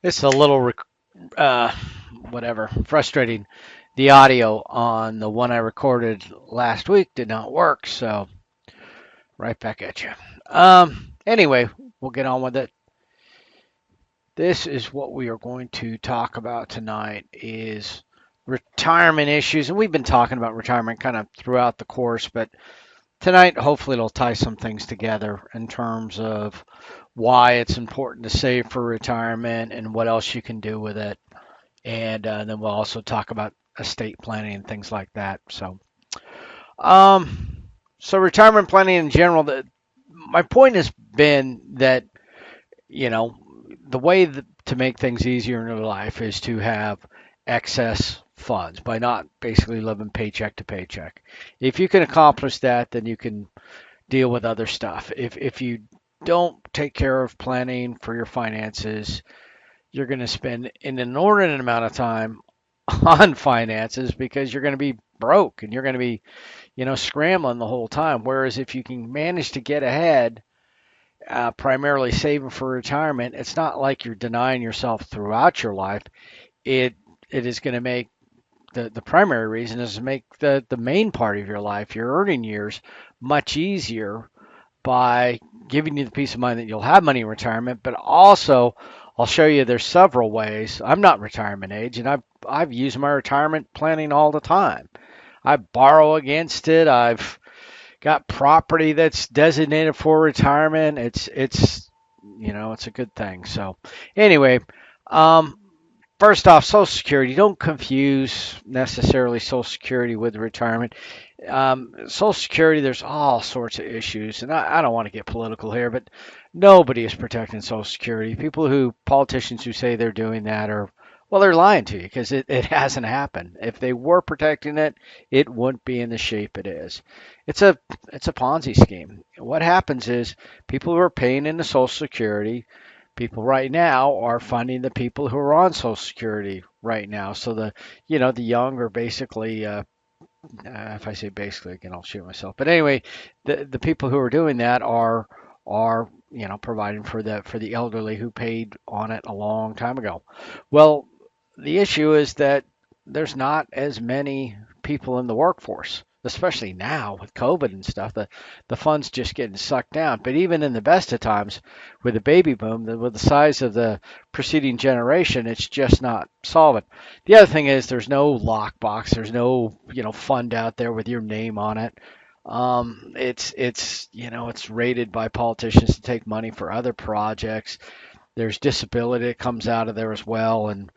It's a little uh, whatever frustrating. The audio on the one I recorded last week did not work, so right back at you. Anyway, we'll get on with it. This is what we are going to talk about tonight is retirement issues, and we've been talking about retirement kind of throughout the course, but tonight hopefully it'll tie some things together in terms of why it's important to save for retirement and what else you can do with it. And then we'll also talk about estate planning and things like that. Um, so retirement planning in general, my point has been that you know the way to make things easier in your life is to have excess funds by not basically living paycheck to paycheck. If you can accomplish that, then you can deal with other stuff. If you don't take care of planning for your finances, you're going to spend an inordinate amount of time on finances because you're going to be broke and you're going to be, scrambling the whole time. Whereas if you can manage to get ahead, primarily saving for retirement, it's not like you're denying yourself throughout your life. It it is going to make the primary reason is to make the main part of your life, your earning years, much easier by giving you the peace of mind that you'll have money in retirement, but also I'll show you there's several ways. I'm not retirement age, and I've used my retirement planning all the time. I borrow against it. I've got property that's designated for retirement. It's a good thing. So anyway, um, first off, Social Security. Don't confuse necessarily Social Security with retirement. Social Security, there's all sorts of issues, and I don't want to get political here, but nobody is protecting Social Security. Politicians who say they're doing that are, well, they're lying to you because it hasn't happened. If they were protecting it, it wouldn't be in the shape it is. It's a it's a Ponzi scheme. What happens is people who are paying into Social Security, people right now are funding the people who are on Social Security right now. So the young are basically if I say basically again, I'll shoot myself. But anyway, the people who are doing that are providing for the elderly who paid on it a long time ago. Well, the issue is that there's not as many people in the workforce, especially now with COVID and stuff. The funds just getting sucked down. But even in the best of times, with the baby boom, with the size of the preceding generation, it's just not solvent. The other thing is there's no lockbox. There's no fund out there with your name on it. It's rated by politicians to take money for other projects. There's disability that comes out of there as well, and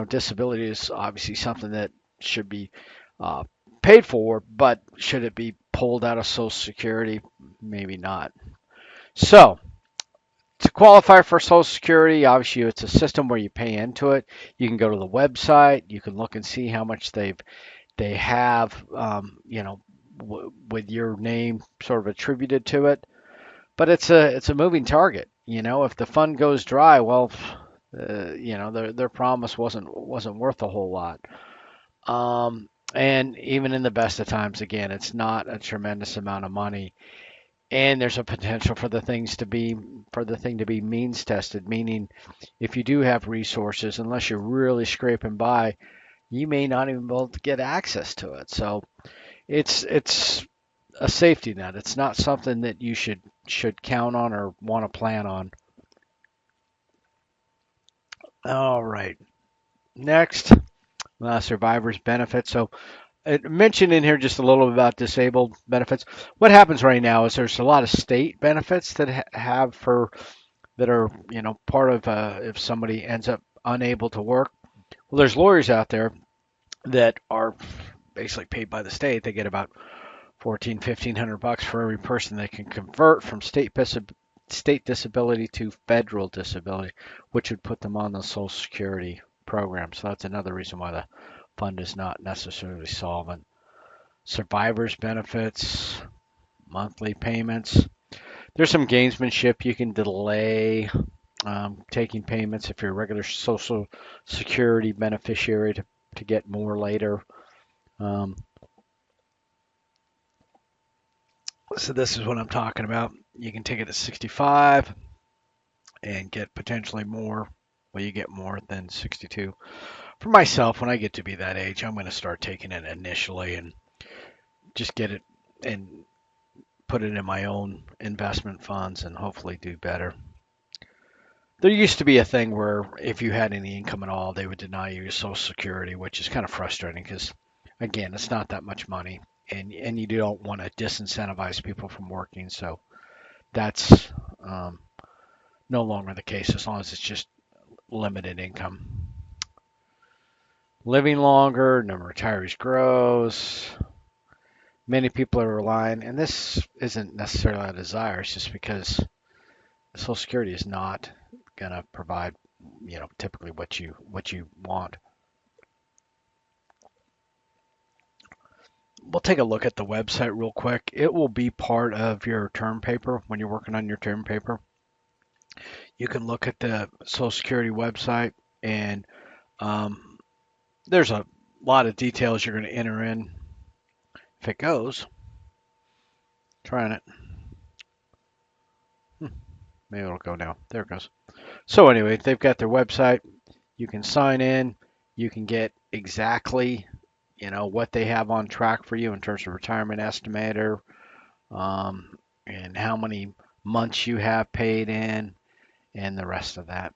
disability is obviously something that should be uh, paid for, but should it be pulled out of Social Security? Maybe not. So to qualify for Social Security, obviously it's a system where you pay into it. You can go to the website, you can look and see how much they have, with your name sort of attributed to it. But it's a moving target. If the fund goes dry, well, their promise wasn't worth a whole lot. And even in the best of times, again, it's not a tremendous amount of money, and there's a potential for the thing to be means tested, meaning if you do have resources, unless you're really scraping by, you may not even be able to get access to it. So it's a safety net. It's not something that you should count on or want to plan on. All right. Next, survivors benefits. So it mentioned in here just a little bit about disabled benefits. What happens right now is there's a lot of state benefits that have for that are part of if somebody ends up unable to work. Well, there's lawyers out there that are basically paid by the state. They get about 1,500 bucks for every person they can convert from state disability to federal disability, which would put them on the Social Security program. So that's another reason why the fund is not necessarily solvent. Survivors benefits, monthly payments. There's some gamesmanship. You can delay taking payments if you're a regular Social Security beneficiary to get more later. Um, so this is what I'm talking about. You can take it at 65 and get potentially more Well, you get more than 62. For myself, when I get to be that age, I'm going to start taking it initially and just get it and put it in my own investment funds and hopefully do better. There used to be a thing where if you had any income at all, they would deny you your Social Security, which is kind of frustrating because, again, it's not that much money, and you don't want to disincentivize people from working. So that's no longer the case as long as it's just limited income. Living longer, number of retirees grows. Many people are relying, and this isn't necessarily a desire, it's just because Social Security is not going to provide, typically what you want. We'll take a look at the website real quick. It will be part of your term paper when you're working on your term paper. You can look at the Social Security website, and um, there's a lot of details you're going to enter in. If it goes, trying it. Maybe it'll go now. There it goes. So anyway, they've got their website. You can sign in. You can get exactly, what they have on track for you in terms of retirement estimator, and how many months you have paid in, and the rest of that.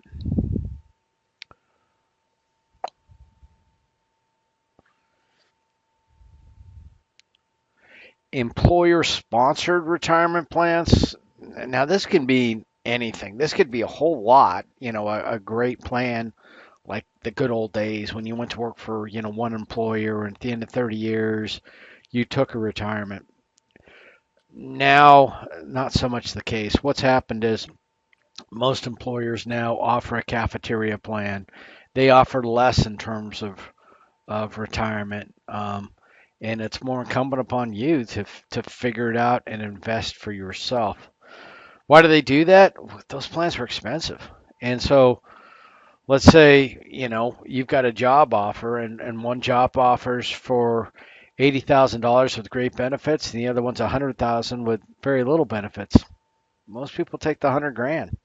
Employer-sponsored retirement plans. Now, this can be anything. This could be a whole lot. A great plan like the good old days when you went to work for, one employer, and at the end of 30 years, you took a retirement. Now, not so much the case. What's happened is most employers now offer a cafeteria plan. They offer less in terms of retirement, and it's more incumbent upon you to figure it out and invest for yourself. Why do they do that? Those plans are expensive, and so let's say you've got a job offer, and one job offers for $80,000 with great benefits, and the other one's 100,000 with very little benefits. Most people take the 100 grand.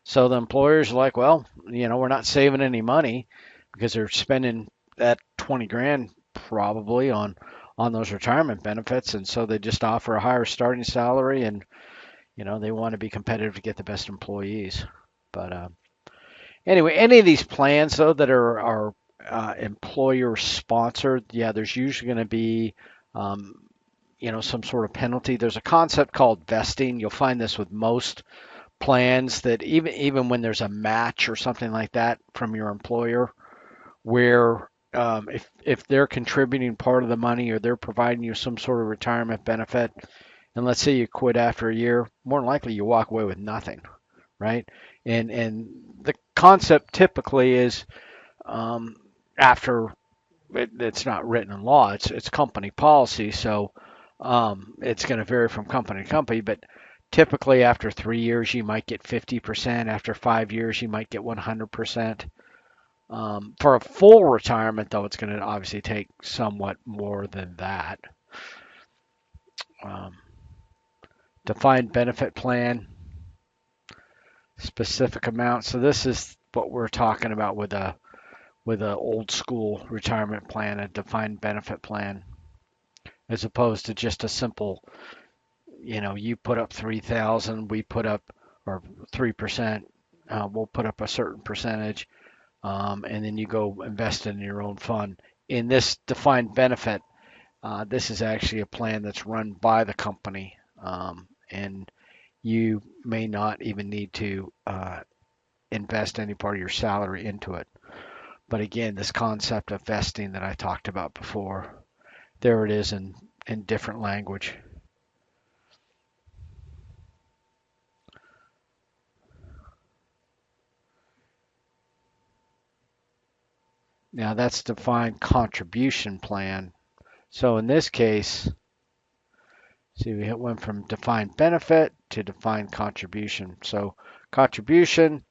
So the employers are like, well, we're not saving any money because they're spending that 20 grand probably on those retirement benefits, and so they just offer a higher starting salary, and they want to be competitive to get the best employees. But anyway, any of these plans though that are employer sponsored, yeah, there's usually going to be some sort of penalty. There's a concept called vesting. You'll find this with most plans that even when there's a match or something like that from your employer, where if they're contributing part of the money or they're providing you some sort of retirement benefit, and let's say you quit after a year, more than likely you walk away with nothing, right? And the concept typically is after it's not written in law, it's company policy, so it's going to vary from company to company, but typically after 3 years you might get 50%. After 5 years you might get 100%. For a full retirement, though, it's going to obviously take somewhat more than that. Um, Defined benefit plan, specific amount. So this is what we're talking about with a old school retirement plan, a defined benefit plan, as opposed to just a simple, you put up 3,000, we put up, or 3%, we'll put up a certain percentage, and then you go invest in your own fund. In this defined benefit, this is actually a plan that's run by the company, and you may not even need to invest any part of your salary into it. But again, this concept of vesting that I talked about before, there it is in different language. Now that's defined contribution plan. So in this case, see, we went from defined benefit to defined contribution. So contribution,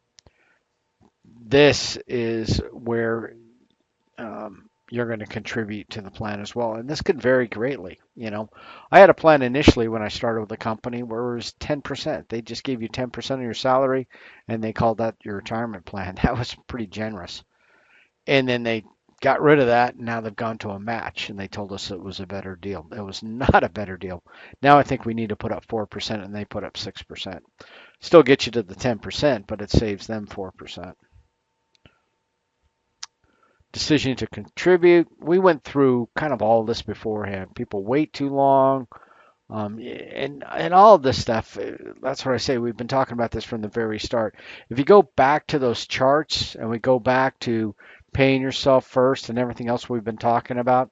this is where you're going to contribute to the plan as well. And this could vary greatly. I had a plan initially when I started with the company where it was 10%. They just gave you 10% of your salary and they called that your retirement plan. That was pretty generous. And then they got rid of that. And now they've gone to a match and they told us it was a better deal. It was not a better deal. Now I think we need to put up 4% and they put up 6%. Still get you to the 10%, but it saves them 4%. Decision to contribute. We went through kind of all this beforehand. People wait too long, and all of this stuff. That's what I say. We've been talking about this from the very start. If you go back to those charts and we go back to paying yourself first and everything else we've been talking about,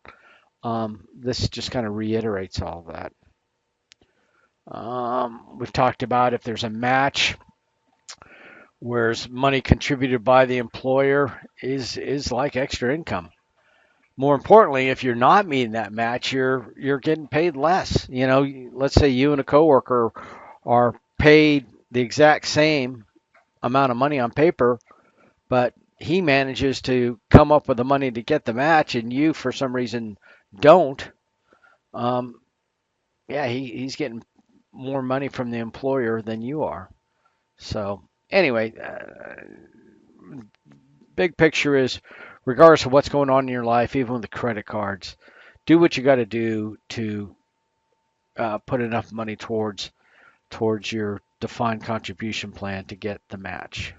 this just kind of reiterates all of that. We've talked about if there's a match, whereas money contributed by the employer is like extra income. More importantly, if you're not meeting that match, you're getting paid less. Let's say you and a coworker are paid the exact same amount of money on paper, but he manages to come up with the money to get the match, and you, for some reason, don't. Um, yeah, he's getting more money from the employer than you are. So anyway, big picture is, regardless of what's going on in your life, even with the credit cards, do what you got to do to put enough money towards your defined contribution plan to get the match.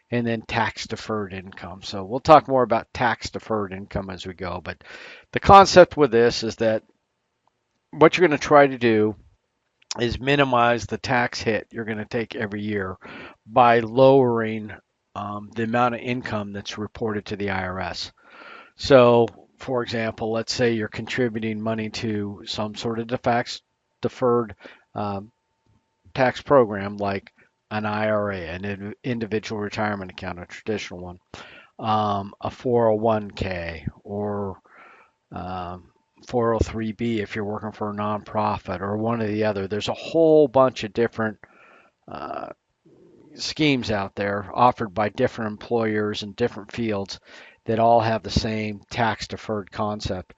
And then tax deferred income. So we'll talk more about tax deferred income as we go. But the concept with this is that what you're going to try to do is minimize the tax hit you're going to take every year by lowering the amount of income that's reported to the IRS. So, for example, let's say you're contributing money to some sort of deferred um, tax program like an IRA, an individual retirement account, a traditional one, a 401k, or 403b if you're working for a nonprofit, or one or the other. There's a whole bunch of different uh, schemes out there offered by different employers in different fields that all have the same tax deferred concept.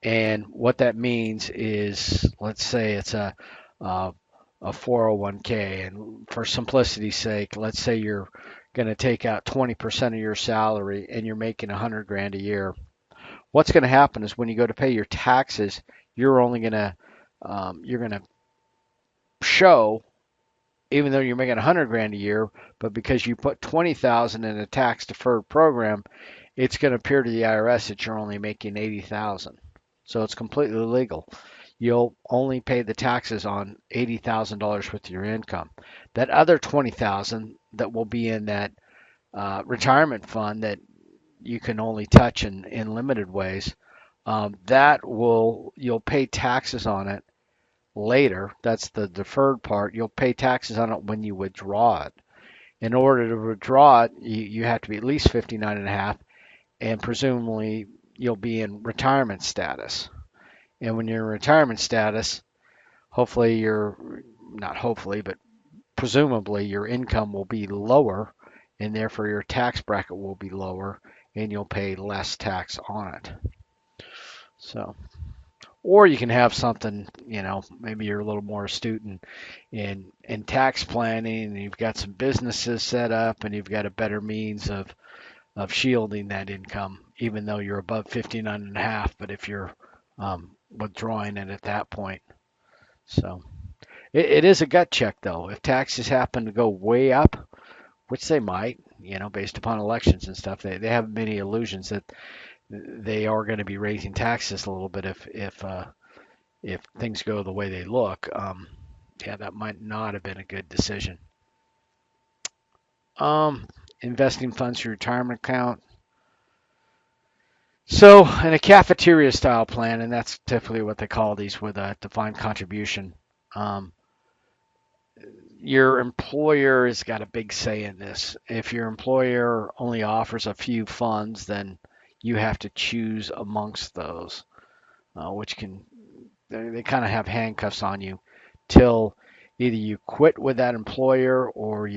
And what that means is, let's say it's a, a 401k, and for simplicity's sake, let's say you're going to take out 20% of your salary and you're making 100 grand a year. What's going to happen is when you go to pay your taxes, you're only going to you're going to show, even though you're making 100 grand a year, but because you put 20,000 in a tax deferred program, it's going to appear to the IRS that you're only making 80,000. So it's completely legal. You'll only pay the taxes on $80,000 with your income. That other 20,000 that will be in that retirement fund that you can only touch in limited ways, you'll pay taxes on it later. That's the deferred part. You'll pay taxes on it when you withdraw it. In order to withdraw it, you have to be at least 59 and a half, and presumably you'll be in retirement status. And when you're in retirement status, hopefully not hopefully, but presumably your income will be lower, and therefore your tax bracket will be lower, and you'll pay less tax on it. So, or you can have something, maybe you're a little more astute in tax planning, and you've got some businesses set up, and you've got a better means of shielding that income, even though you're above 59 and a half. But if you're withdrawing it at that point, so it is a gut check though. If taxes happen to go way up, which they might, based upon elections and stuff, they have many illusions that they are going to be raising taxes a little bit if things go the way they look. Yeah, that might not have been a good decision. Um, Investing funds for your retirement account. So, in a cafeteria style plan, and that's typically what they call these with a defined contribution, um, your employer has got a big say in this. If your employer only offers a few funds, then you have to choose amongst those, which they kind of have handcuffs on you till either you quit with that employer or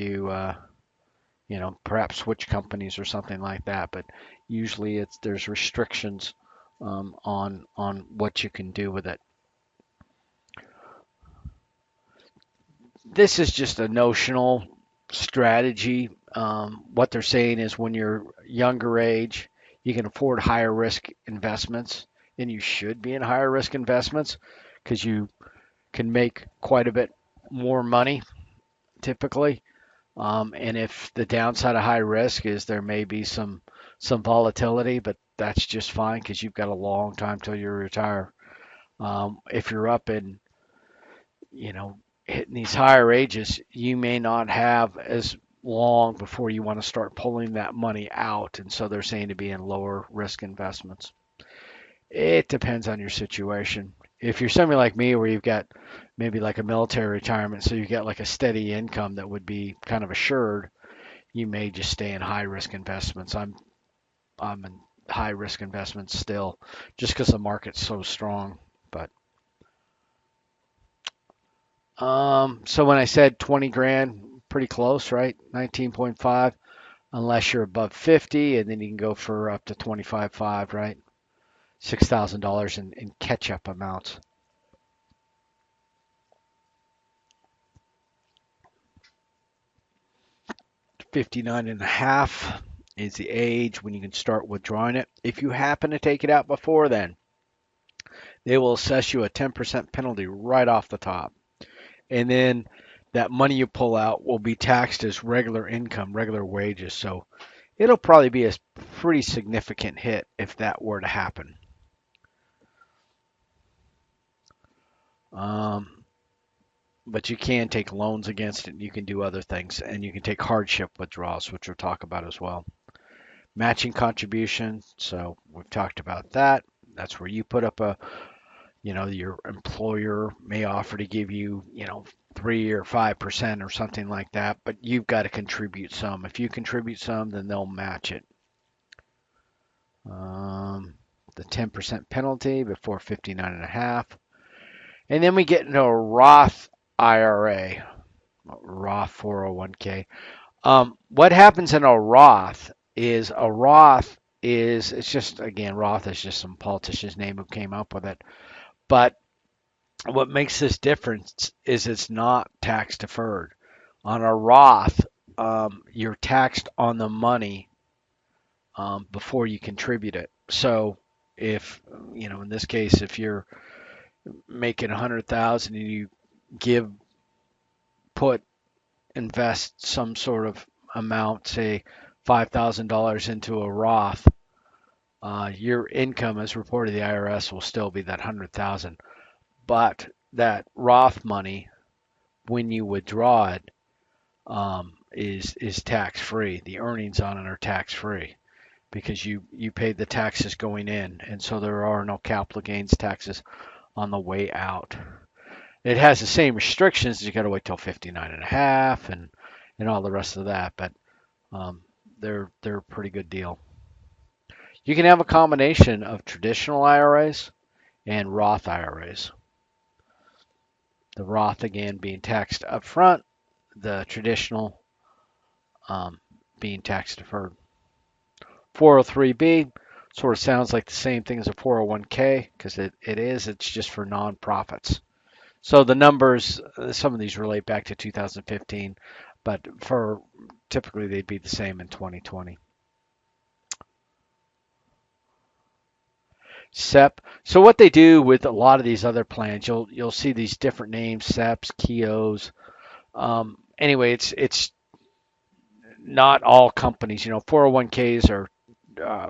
perhaps switch companies or something like that. But usually there's restrictions on what you can do with it. This is just a notional strategy. What they're saying is when you're younger age, you can afford higher risk investments, and you should be in higher risk investments because you can make quite a bit more money typically. And if the downside of high risk is there may be some volatility, but that's just fine because you've got a long time till you retire. If you're up in, you know, hitting these higher ages, you may not have as long before you want to start pulling that money out. And so they're saying to be in lower risk investments. It depends on your situation. If you're somebody like me where you've got maybe like a military retirement, so you get like a steady income that would be kind of assured, you may just stay in high risk investments. I'm in high risk investments still, just because the market's so strong. But so when I said 20 grand, pretty close, right? 19.5, unless you're above 50, and then you can go for up to 25.5, right? $6,000 in catch-up amounts. 59 and a half is the age when you can start withdrawing it. If you happen to take it out before then, they will assess you a 10% penalty right off the top. And then that money you pull out will be taxed as regular income, regular wages. So it'll probably be a pretty significant hit if that were to happen. But you can take loans against it. And you can do other things, and you can take hardship withdrawals, which we'll talk about as well. Matching contribution. So we've talked about that. That's where you put up your employer may offer to give you, 3 or 5% or something like that, but you've got to contribute some. If you contribute some, then they'll match it. The 10% penalty before 59 and a half. And then we get into a Roth IRA, Roth 401k. What happens in a Roth is it's just, again, Roth is just some politician's name who came up with it. But what makes this difference is it's not tax deferred. On a Roth, you're taxed on the money before you contribute it. So if, in this case, if you're making 100,000 and you give, put, invest some sort of amount, say $5,000 into a Roth, your income as reported to the IRS will still be that 100,000. But that Roth money, when you withdraw it, is tax free. The earnings on it are tax free because you paid the taxes going in, and so there are no capital gains taxes on the way out. It has the same restrictions. You got to wait till 59 and a half and all the rest of that, but they're a pretty good deal. You can have a combination of traditional IRAs and Roth IRAs. The Roth, again, being taxed up front, the traditional being tax deferred. 403b sort of sounds like the same thing as a 401k because it is. It's just for nonprofits. So the numbers, some of these relate back to 2015, but for typically they'd be the same in 2020. SEP. So what they do with a lot of these other plans, you'll see these different names, SEPs, KEOs. Anyway, it's not all companies. 401ks are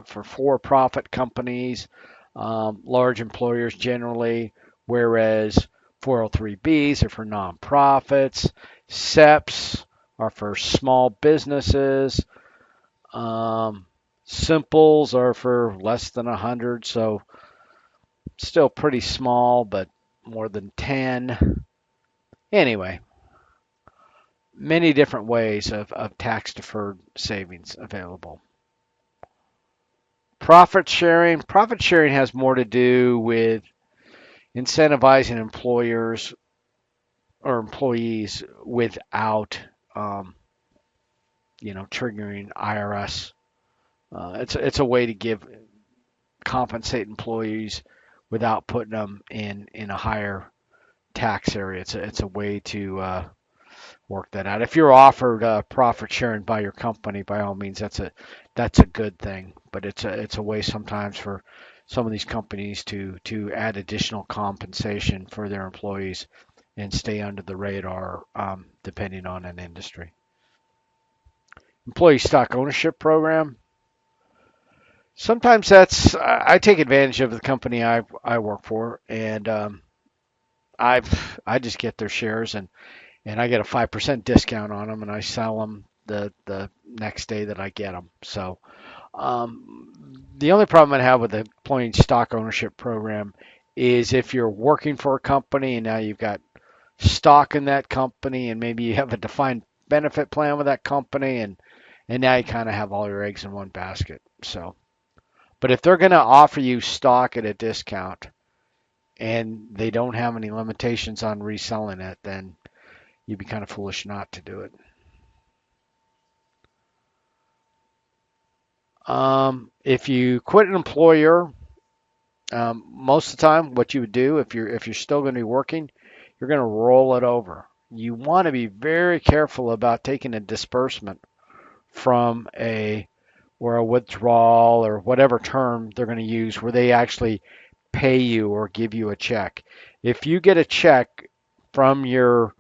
for for-profit companies, large employers generally, whereas 403bs are for nonprofits. SEPs are for small businesses. Simples are for less than 100, so still pretty small, but more than 10. Anyway, many different ways of tax deferred savings available. Profit sharing. Profit sharing has more to do with incentivizing employers or employees without triggering IRS. It's a way to compensate employees without putting them in a higher tax area. It's a way to work that out. If you're offered profit sharing by your company, by all means, that's a good thing. But it's a way sometimes for some of these companies to add additional compensation for their employees and stay under the radar, depending on an industry. Employee stock ownership program. Sometimes I take advantage of the company I work for, and I just get their shares, and I get a 5% discount on them, and I sell them the next day that I get them. So the only problem I have with the employee stock ownership program is if you're working for a company and now you've got stock in that company, and maybe you have a defined benefit plan with that company, and now you kind of have all your eggs in one basket. So, but if they're going to offer you stock at a discount and they don't have any limitations on reselling it, then you'd be kind of foolish not to do it. If you quit an employer, most of the time, what you would do if you're still going to be working, you're going to roll it over. You want to be very careful about taking a disbursement from a withdrawal or whatever term they're going to use, where they actually pay you or give you a check. If you get a check from your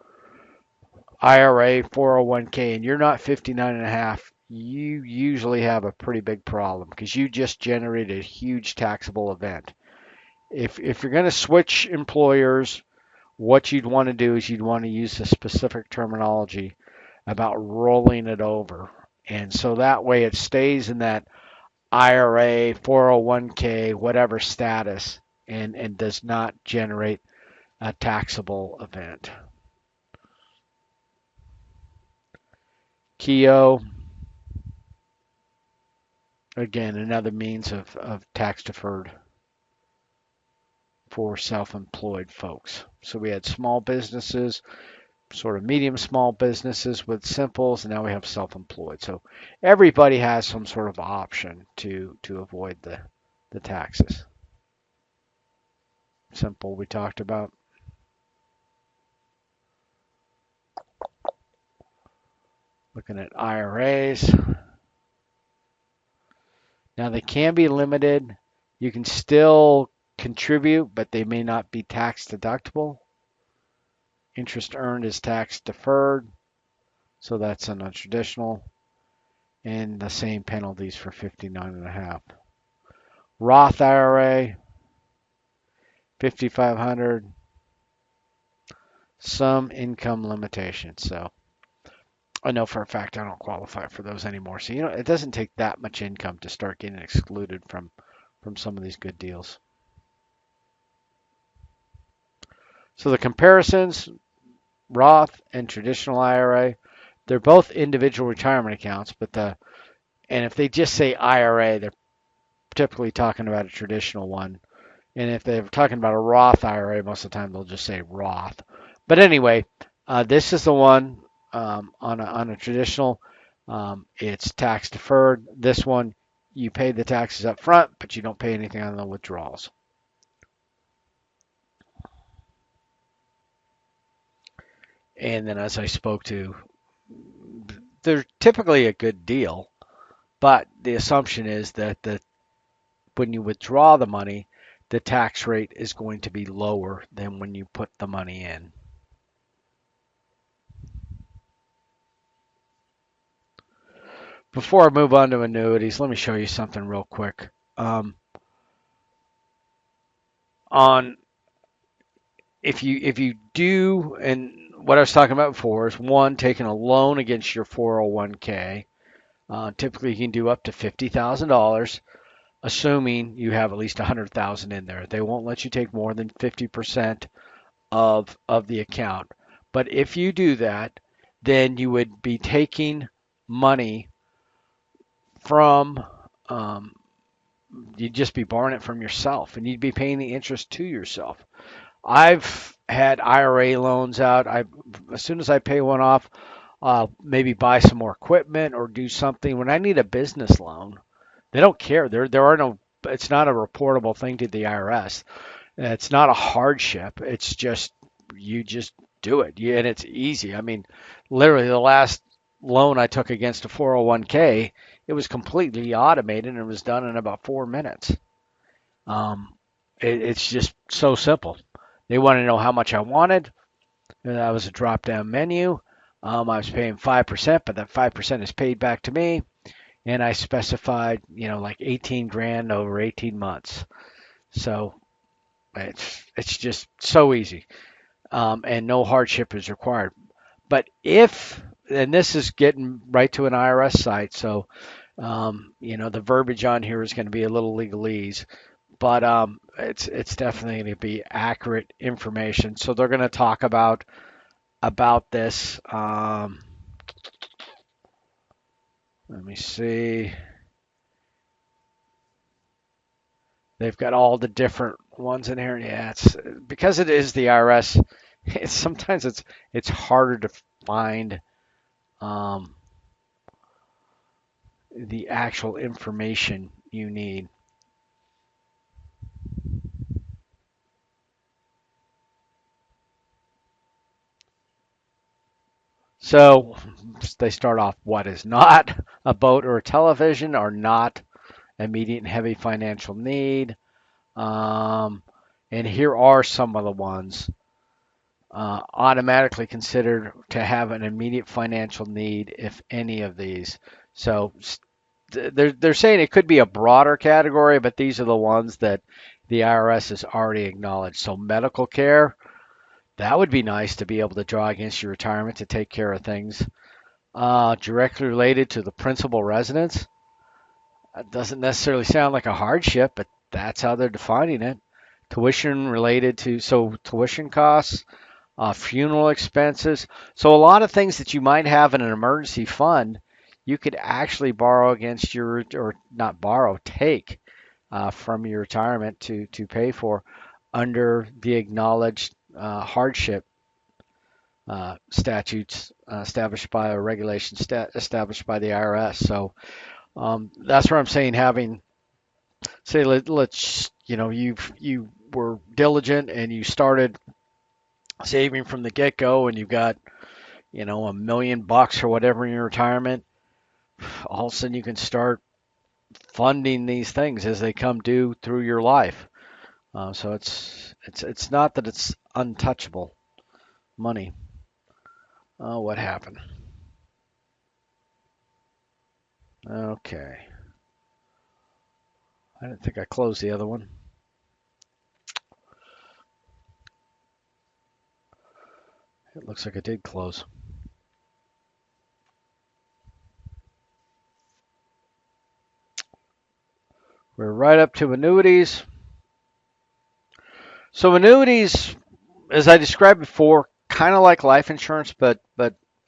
IRA, 401k, and you're not 59 and a half, you usually have a pretty big problem because you just generated a huge taxable event. If you're going to switch employers, what you'd want to do is you'd want to use a specific terminology about rolling it over. And so that way it stays in that IRA, 401k, whatever status, and does not generate a taxable event. Keogh, again, another means of tax deferred for self-employed folks. So we had small businesses, sort of medium small businesses with simples, and now we have self-employed. So everybody has some sort of option to avoid the taxes. Simple we talked about. Looking at IRAs. Now they can be limited. You can still contribute, but they may not be tax deductible. Interest earned is tax deferred, so that's a non-traditional, and the same penalties for 59 and a half. Roth IRA, 5,500, some income limitations. So I know for a fact I don't qualify for those anymore. So it doesn't take that much income to start getting excluded from some of these good deals. So the comparisons, Roth and traditional IRA, they're both individual retirement accounts, and if they just say IRA, they're typically talking about a traditional one. And if they're talking about a Roth IRA, most of the time they'll just say Roth. But anyway, this is the one on a traditional. It's tax deferred. This one, you pay the taxes up front, but you don't pay anything on the withdrawals. And then, as I spoke to, they're typically a good deal, but the assumption is that when you withdraw the money, the tax rate is going to be lower than when you put the money in. Before I move on to annuities, let me show you something real quick. On if you do, and what I was talking about before is one, taking a loan against your 401k. Typically, you can do up to $50,000, assuming you have at least $100,000 in there. They won't let you take more than 50% of the account. But if you do that, then you would be taking money from, you'd just be borrowing it from yourself, and you'd be paying the interest to yourself. I've had IRA loans out. As soon as I pay one off, maybe buy some more equipment or do something. When I need a business loan, they don't care. There are no. It's not a reportable thing to the IRS. It's not a hardship. It's just you just do it. And it's easy. I mean, literally the last loan I took against a 401k, it was completely automated and it was done in about 4 minutes. Um, it's just so simple. They wanted to know how much I wanted. And that was a drop down menu. I was paying 5%, but that 5% is paid back to me. And I specified, like 18 grand over 18 months. So it's just so easy, and no hardship is required. But if, and this is getting right to an IRS site, so the verbiage on here is going to be a little legalese, but it's definitely going to be accurate information. So they're going to talk about this. Let me see. They've got all the different ones in here. Yeah, it's because it is the IRS. Sometimes it's harder to find um, the actual information you need. So they start off what is not a boat or a television, or not immediate and heavy financial need. Um, and here are some of the ones automatically considered to have an immediate financial need, if any of these. So they're saying it could be a broader category, but these are the ones that the IRS has already acknowledged. So medical care, that would be nice to be able to draw against your retirement to take care of things directly related to the principal residence. That doesn't necessarily sound like a hardship, but that's how they're defining it. Tuition related to, so tuition costs, funeral expenses. So a lot of things that you might have in an emergency fund, you could actually borrow against your, or not borrow, take from your retirement to pay for under the acknowledged hardship statutes established by a regulation established by the IRS. So that's where I'm saying having, say, let's, you were diligent and you started saving from the get-go and you've got, $1 million or whatever in your retirement. All of a sudden you can start funding these things as they come due through your life. So it's not that it's untouchable money. Oh, what happened? Okay. I didn't think I closed the other one. It looks like I did close. We're right up to annuities. So annuities, as I described before, kind of like life insurance, but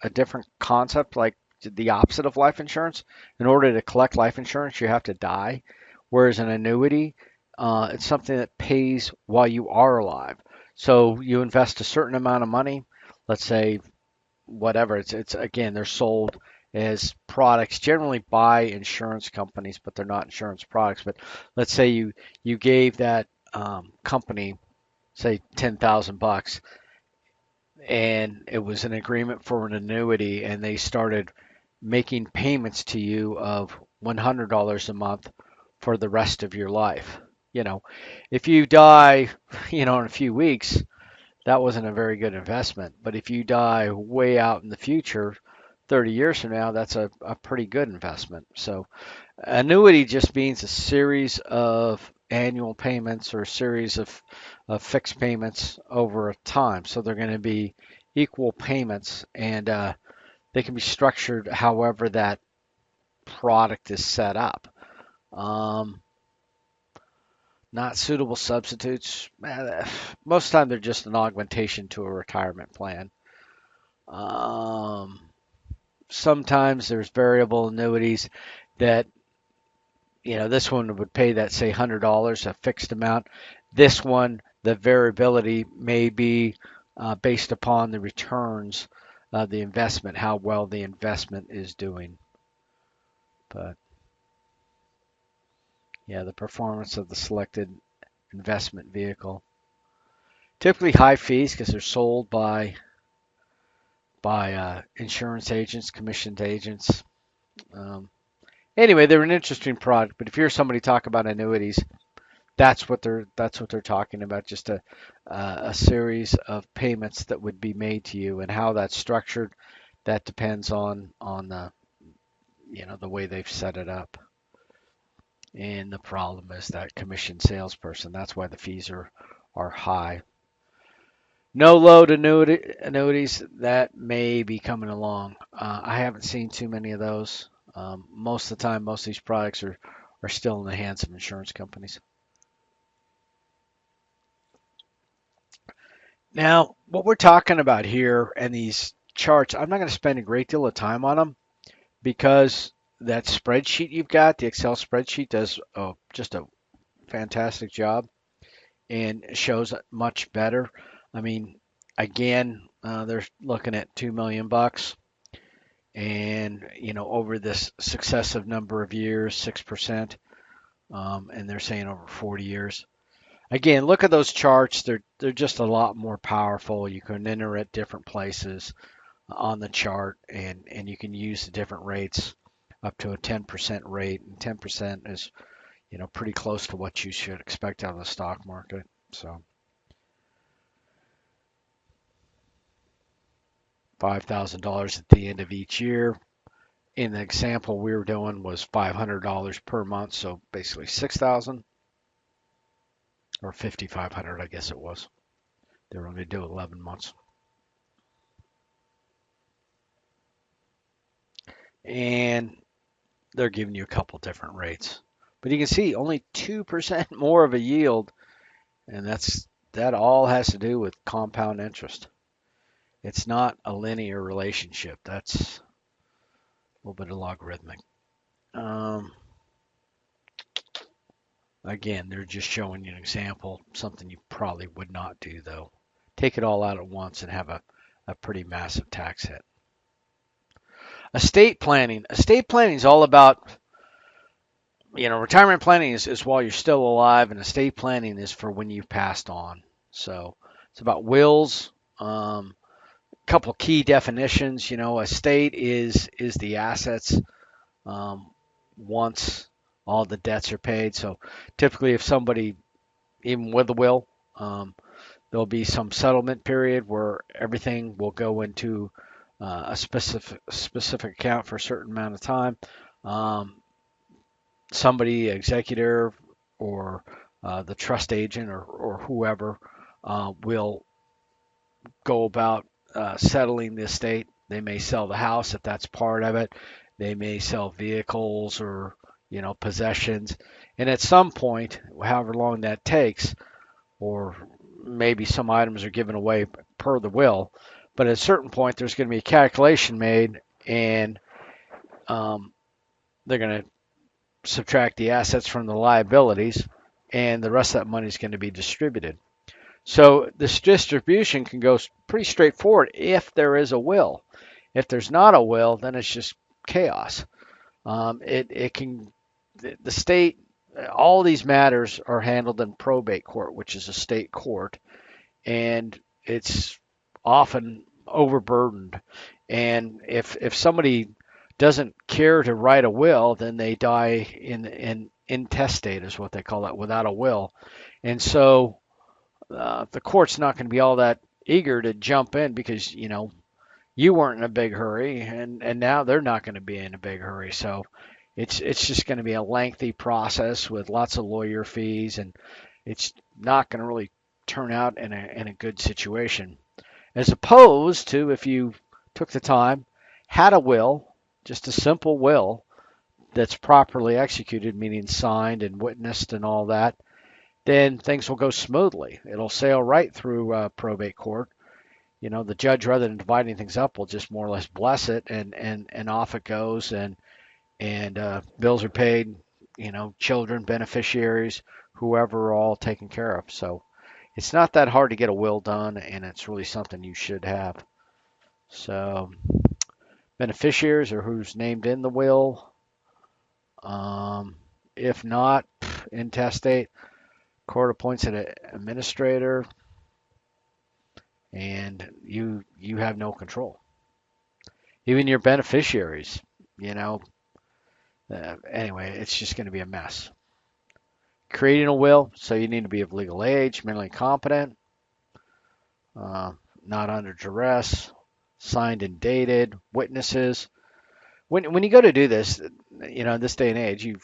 a different concept, like the opposite of life insurance. In order to collect life insurance, you have to die, whereas an annuity, it's something that pays while you are alive. So you invest a certain amount of money, let's say whatever. It's again, they're sold as products generally by insurance companies, but they're not insurance products. But let's say you gave that company, say, 10,000 bucks, and it was an agreement for an annuity, and they started making payments to you of $100 a month for the rest of your life. You know, if you die, in a few weeks, that wasn't a very good investment. But if you die way out in the future, 30 years from now, that's a pretty good investment. So annuity just means a series of annual payments or a series of fixed payments over a time. So they're going to be equal payments, and they can be structured however that product is set up. Um, Not suitable substitutes. Most of the time, they're just an augmentation to a retirement plan. Um, Sometimes there's variable annuities that, this one would pay that, say, $100, a fixed amount. This one, the variability may be based upon the returns the investment, how well the investment is doing. But yeah, the performance of the selected investment vehicle. Typically high fees because they're sold by insurance agents, commissioned agents. Um, anyway, they're an interesting product. But if you hear somebody talk about annuities, that's what they're talking about. Just a series of payments that would be made to you, and how that's structured. That depends on the the way they've set it up. And the problem is that commission salesperson. That's why the fees are high. No load annuities that may be coming along. I haven't seen too many of those. Most of the time, most of these products are still in the hands of insurance companies. Now, what we're talking about here and these charts, I'm not going to spend a great deal of time on them because that spreadsheet you've got, the Excel spreadsheet, does just a fantastic job and shows much better. I mean, again, they're looking at 2 million bucks, and over this successive number of years, 6%, and they're saying over 40 years. Again, look at those charts. They're just a lot more powerful. You can enter at different places on the chart, and you can use the different rates up to a 10% rate, and 10% is pretty close to what you should expect out of the stock market. So $5,000 at the end of each year. In the example we were doing was $500 per month, so basically 6,000 or 5,500, I guess it was. They were going to do 11 months. And they're giving you a couple different rates. But you can see only 2% more of a yield, and that all has to do with compound interest. It's not a linear relationship. That's a little bit of logarithmic. Um, Again, they're just showing you an example, something you probably would not do though. Take it all out at once and have a pretty massive tax hit. Estate planning. Estate planning is all about, retirement planning is while you're still alive, and estate planning is for when you've passed on. So it's about wills. Couple key definitions. Estate is the assets um, once all the debts are paid. So typically, if somebody, even with a will, there'll be some settlement period where everything will go into a specific account for a certain amount of time. Um, Somebody, executor, or the trust agent, or whoever, will go about settling the estate. They may sell the house if that's part of it. They may sell vehicles or possessions. And at some point, however long that takes, or maybe some items are given away per the will, but at a certain point, there's going to be a calculation made, and um, they're going to subtract the assets from the liabilities, and the rest of that money is going to be distributed. So this distribution can go pretty straightforward if there is a will. If there's not a will, then it's just chaos. It can the state, all these matters are handled in probate court, which is a state court, and it's often overburdened. And if somebody doesn't care to write a will, then they die in intestate is what they call it, without a will. And so the court's not going to be all that eager to jump in because you weren't in a big hurry, and now they're not going to be in a big hurry. So it's just going to be a lengthy process with lots of lawyer fees, and it's not going to really turn out in a good situation. As opposed to if you took the time, had a will, just a simple will that's properly executed, meaning signed and witnessed and all that, then things will go smoothly. It'll sail right through probate court. The judge, rather than dividing things up, will just more or less bless it, and off it goes, and bills are paid. Children, beneficiaries, whoever, are all taken care of. So it's not that hard to get a will done, and it's really something you should have. So beneficiaries are who's named in the will. Um, if not, intestate, court appoints an administrator, and you have no control. Even your beneficiaries, you know. Anyway, it's just going to be a mess. Creating a will, so you need to be of legal age, mentally competent, uh, not under duress, signed and dated, witnesses. When you go to do this, in this day and age, you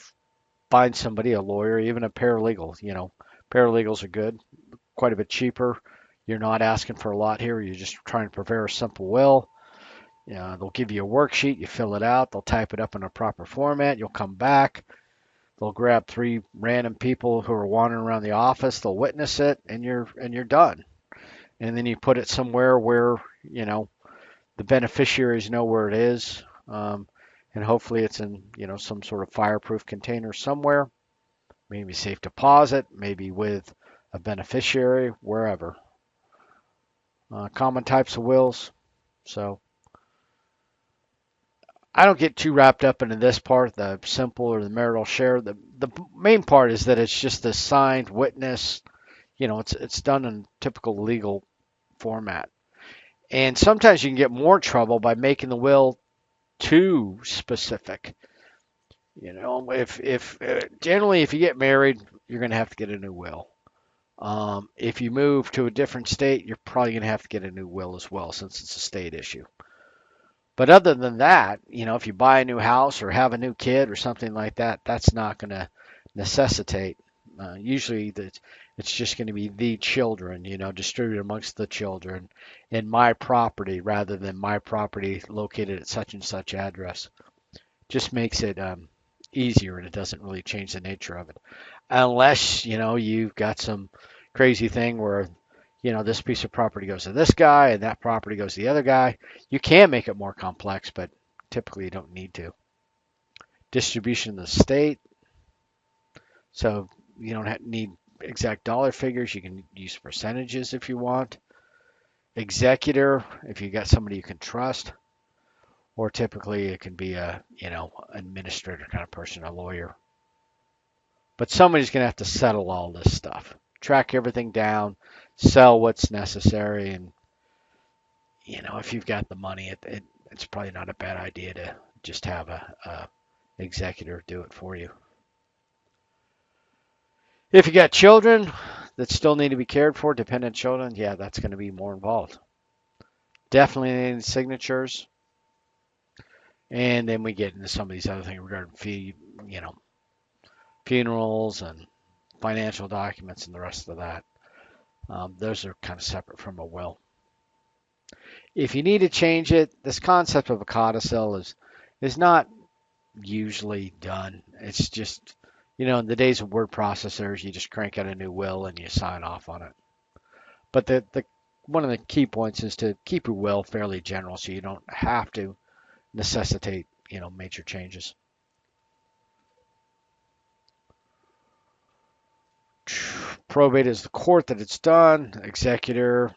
find somebody, a lawyer, even a paralegal. Paralegals are good, quite a bit cheaper. You're not asking for a lot here. You're just trying to prepare a simple will. They'll give you a worksheet. You fill it out. They'll type it up in a proper format. You'll come back. They'll grab three random people who are wandering around the office. They'll witness it, and you're done. And then you put it somewhere where the beneficiaries know where it is, and hopefully it's in some sort of fireproof container somewhere. Maybe safe deposit, maybe with a beneficiary, wherever. Common types of wills. So I don't get too wrapped up into this part, the simple or the marital share. The main part is that it's just the signed witness. It's done in typical legal format. And sometimes you can get more trouble by making the will too specific. If generally if you get married, you're going to have to get a new will. If you move to a different state, you're probably going to have to get a new will as well, since it's a state issue. But other than that, if you buy a new house or have a new kid or something like that, that's not going to necessitate. Usually, it's just going to be the children, distributed amongst the children in my property rather than my property located at such and such address. Just makes it easier, and it doesn't really change the nature of it. Unless, you've got some crazy thing where this piece of property goes to this guy and that property goes to the other guy. You can make it more complex, but typically you don't need to. Distribution in the state. So you don't need exact dollar figures. You can use percentages if you want. Executor, if you got somebody you can trust. Or typically it can be a, administrator kind of person, a lawyer. But somebody's going to have to settle all this stuff. Track everything down, sell what's necessary, and if you've got the money, it's probably not a bad idea to just have a executor do it for you. If you got children that still need to be cared for, dependent children, yeah, that's going to be more involved. Definitely need signatures, and then we get into some of these other things regarding funerals and financial documents and the rest of that. Those are kind of separate from a will. If you need to change it, this concept of a codicil is not usually done. It's just, in the days of word processors, you just crank out a new will and you sign off on it. But the one of the key points is to keep your will fairly general so you don't have to necessitate, major changes. Probate is the court that it's done. Executor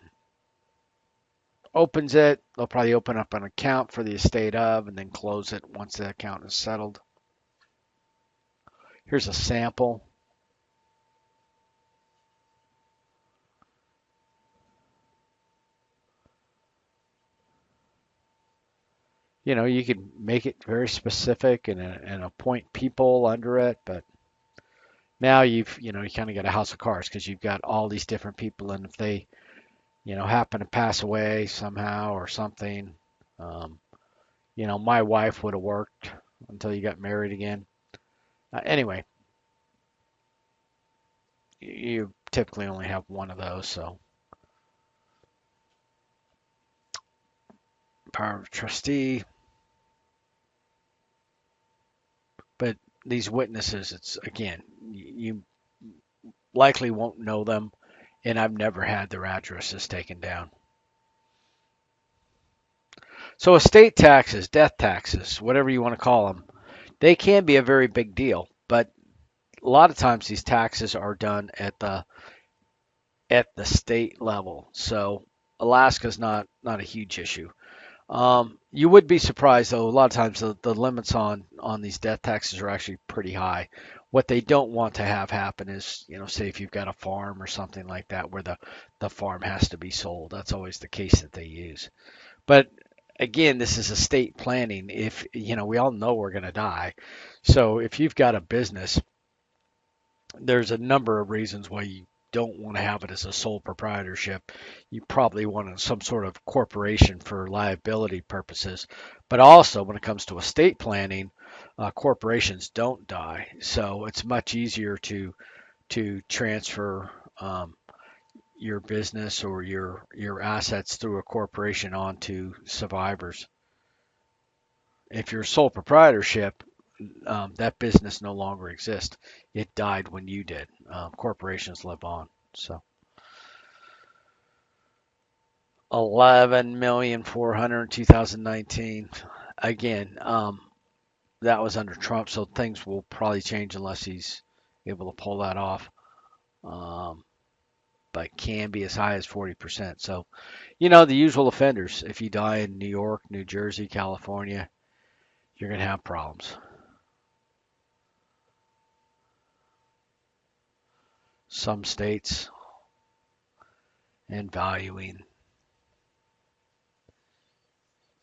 opens it. They'll probably open up an account for the estate of and then close it once the account is settled. Here's a sample. You can make it very specific and appoint people under it, but now you kind of got a house of cards because you've got all these different people, and if they, happen to pass away somehow or something, my wife would have worked until you got married again. Anyway, you typically only have one of those, so power of trustee. But these witnesses, it's again, you likely won't know them, and I've never had their addresses taken down. So estate taxes, death taxes, whatever you want to call them, they can be a very big deal, but a lot of times these taxes are done at the state level. So Alaska's not a huge issue. You would be surprised though. A lot of times the limits on these death taxes are actually pretty high. What they don't want to have happen is, say if you've got a farm or something like that where the farm has to be sold. That's always the case that they use. But again, this is estate planning. If, we all know we're going to die. So if you've got a business, there's a number of reasons why you don't want to have it as a sole proprietorship. You probably want some sort of corporation for liability purposes. But also, when it comes to estate planning, corporations don't die, so it's much easier to transfer your business or your assets through a corporation onto survivors. If you're sole proprietorship, that business no longer exists. It died when you did. Corporations live on. So 11,400,000 in 2019. Again, that was under Trump, so things will probably change unless he's able to pull that off. Um, but can be as high as 40%. So, the usual offenders. If you die in New York, New Jersey, California, you're going to have problems. Some states and valuing.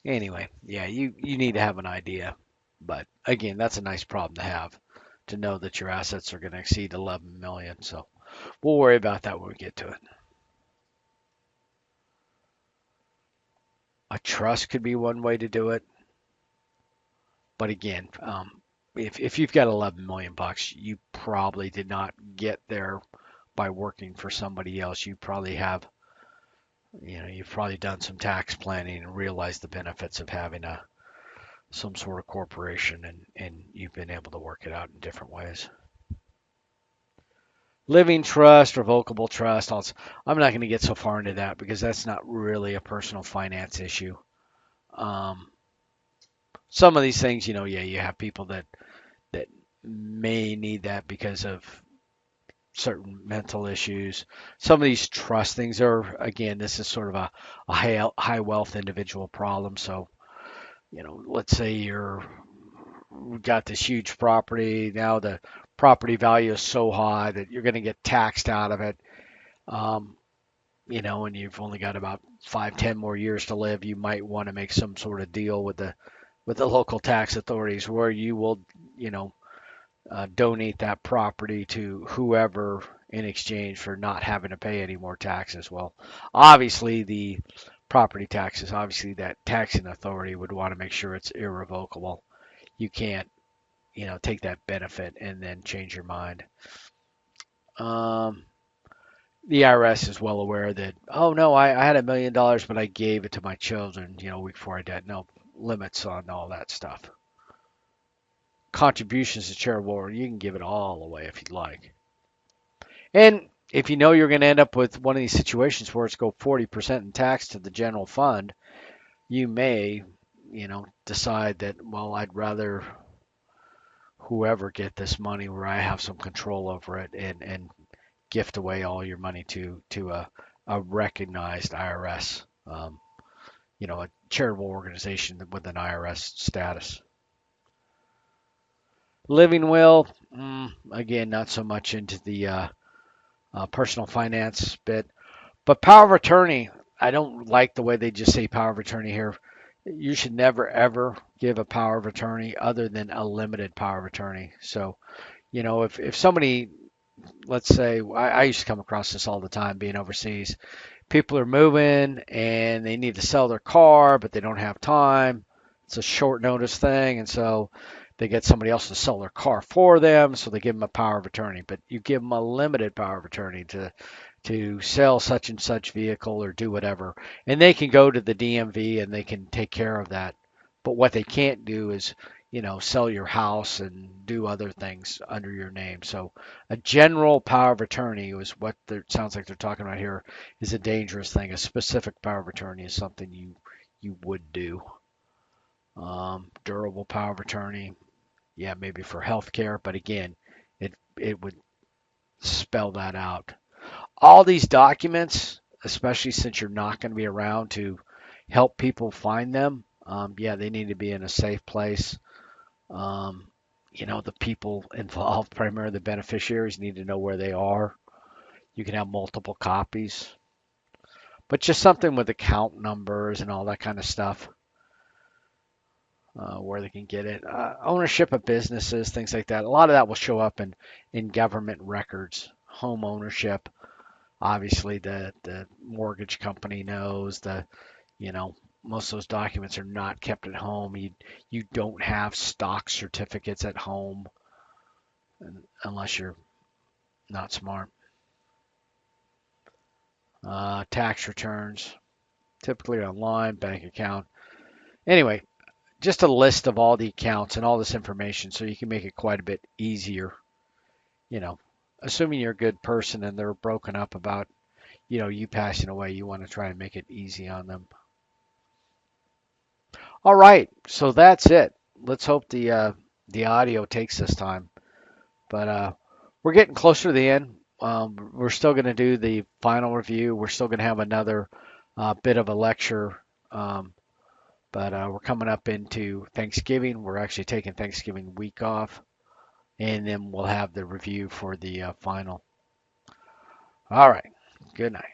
Anyway, yeah, you need to have an idea. But again, that's a nice problem to have, to know that your assets are going to exceed 11 million. So we'll worry about that when we get to it. A trust could be one way to do it, but again, if you've got 11 million bucks, you probably did not get there by working for somebody else. You probably have, you've probably done some tax planning and realized the benefits of having a some sort of corporation, and you've been able to work it out in different ways. Living trust, revocable trust. I'm not going to get so far into that because that's not really a personal finance issue. Um, some of these things, yeah, you have people that may need that because of certain mental issues. Some of these trust things are, again, this is sort of a high wealth individual problem. So, let's say you've got this huge property. Now the property value is so high that you're going to get taxed out of it. Um, and you've only got about 5, 10 more years to live. You might want to make some sort of deal with the local tax authorities where you will, you know, donate that property to whoever in exchange for not having to pay any more taxes. Well, obviously the property taxes, obviously that taxing authority would want to make sure it's irrevocable. You can't, take that benefit and then change your mind. Um, the IRS is well aware that, oh no, I had $1 million, but I gave it to my children, a week before I died. No limits on all that stuff. Contributions to charitable org, you can give it all away if you'd like. And if you know you're going to end up with one of these situations where it's go 40% in tax to the general fund, you may, decide that, well, I'd rather whoever get this money where I have some control over it and gift away all your money to a recognized IRS, a charitable organization with an IRS status. Living will, again, not so much into the personal finance bit, but power of attorney. I don't like the way they just say power of attorney here. You should never ever give a power of attorney other than a limited power of attorney. So, if somebody, let's say, I used to come across this all the time being overseas. People are moving and they need to sell their car, but they don't have time. It's a short notice thing, and so they get somebody else to sell their car for them, so they give them a power of attorney. But you give them a limited power of attorney to sell such and such vehicle or do whatever, and they can go to the DMV and they can take care of that. But what they can't do is, sell your house and do other things under your name. So a general power of attorney is what it sounds like they're talking about here, is a dangerous thing. A specific power of attorney is something you would do. Durable power of attorney, yeah, maybe for healthcare, but again, it would spell that out. All these documents, especially since you're not going to be around to help people find them. Yeah, they need to be in a safe place. Um, the people involved, primarily the beneficiaries, need to know where they are. You can have multiple copies, but just something with account numbers and all that kind of stuff, where they can get it. Ownership of businesses, things like that. A lot of that will show up in government records. Home ownership, obviously, the mortgage company knows. You know, most of those documents are not kept at home. You don't have stock certificates at home unless you're not smart. Tax returns, typically online, bank account. Anyway, just a list of all the accounts and all this information so you can make it quite a bit easier. You know, assuming you're a good person and they're broken up about, you passing away, you want to try and make it easy on them. All right, so that's it. Let's hope the audio takes this time. But we're getting closer to the end. We're still going to do the final review. We're still going to have another bit of a lecture. Um, but we're coming up into Thanksgiving. We're actually taking Thanksgiving week off. And then we'll have the review for the final. All right. Good night.